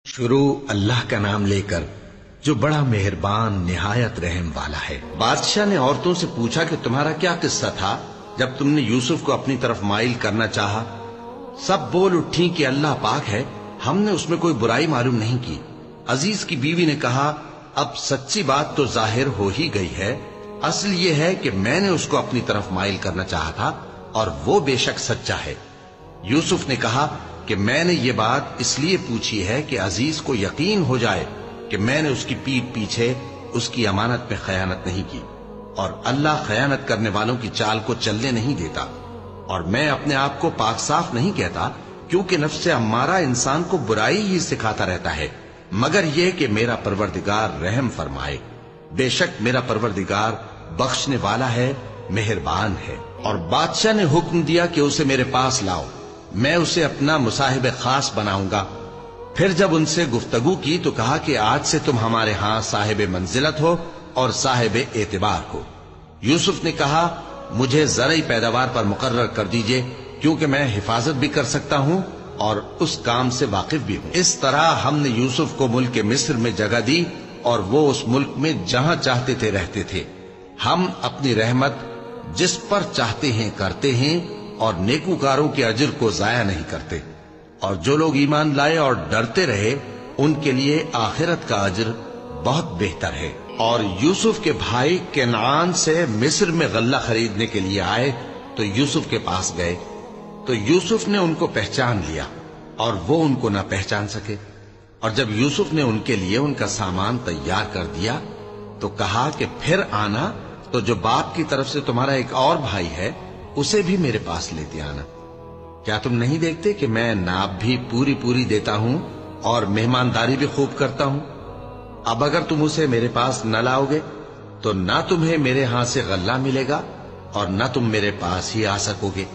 شروع اللہ کا نام لے کر جو بڑا مہربان نہایت رحم والا ہے۔ بادشاہ نے عورتوں سے پوچھا کہ تمہارا کیا قصہ تھا جب تم نے یوسف کو اپنی طرف مائل کرنا چاہا؟ سب بول اٹھی کہ اللہ پاک ہے، ہم نے اس میں کوئی برائی معلوم نہیں کی۔ عزیز کی بیوی نے کہا، اب سچی بات تو ظاہر ہو ہی گئی ہے، اصل یہ ہے کہ میں نے اس کو اپنی طرف مائل کرنا چاہا تھا اور وہ بے شک سچا ہے۔ یوسف نے کہا کہ میں نے یہ بات اس لیے پوچھی ہے کہ عزیز کو یقین ہو جائے کہ میں نے اس کی پیٹھ پیچھے اس کی امانت میں خیانت نہیں کی، اور اللہ خیانت کرنے والوں کی چال کو چلنے نہیں دیتا۔ اور میں اپنے آپ کو پاک صاف نہیں کہتا، کیونکہ نفس امارہ انسان کو برائی ہی سکھاتا رہتا ہے، مگر یہ کہ میرا پروردگار رحم فرمائے۔ بے شک میرا پروردگار بخشنے والا ہے، مہربان ہے۔ اور بادشاہ نے حکم دیا کہ اسے میرے پاس لاؤ، میں اسے اپنا مصاحب خاص بناؤں گا۔ پھر جب ان سے گفتگو کی تو کہا کہ آج سے تم ہمارے ہاں صاحب منزلت ہو اور صاحب اعتبار ہو۔ یوسف نے کہا، مجھے زرعی پیداوار پر مقرر کر دیجئے، کیونکہ میں حفاظت بھی کر سکتا ہوں اور اس کام سے واقف بھی ہوں۔ اس طرح ہم نے یوسف کو ملک مصر میں جگہ دی اور وہ اس ملک میں جہاں چاہتے تھے رہتے تھے۔ ہم اپنی رحمت جس پر چاہتے ہیں کرتے ہیں اور نیکوکاروں کے اجر کو ضائع نہیں کرتے، اور جو لوگ ایمان لائے اور ڈرتے رہے ان کے لیے آخرت کا اجر بہت بہتر ہے۔ اور یوسف کے بھائی کنعان سے مصر میں غلہ خریدنے کے لیے آئے تو یوسف کے پاس گئے، تو یوسف نے ان کو پہچان لیا اور وہ ان کو نہ پہچان سکے۔ اور جب یوسف نے ان کے لیے ان کا سامان تیار کر دیا تو کہا کہ پھر آنا تو جو باپ کی طرف سے تمہارا ایک اور بھائی ہے اسے بھی میرے پاس لیتے آنا۔ کیا تم نہیں دیکھتے کہ میں ناب بھی پوری پوری دیتا ہوں اور مہمانداری بھی خوب کرتا ہوں؟ اب اگر تم اسے میرے پاس نہ لاؤ گے تو نہ تمہیں میرے ہاں سے غلہ ملے گا اور نہ تم میرے پاس ہی آ سکو گے۔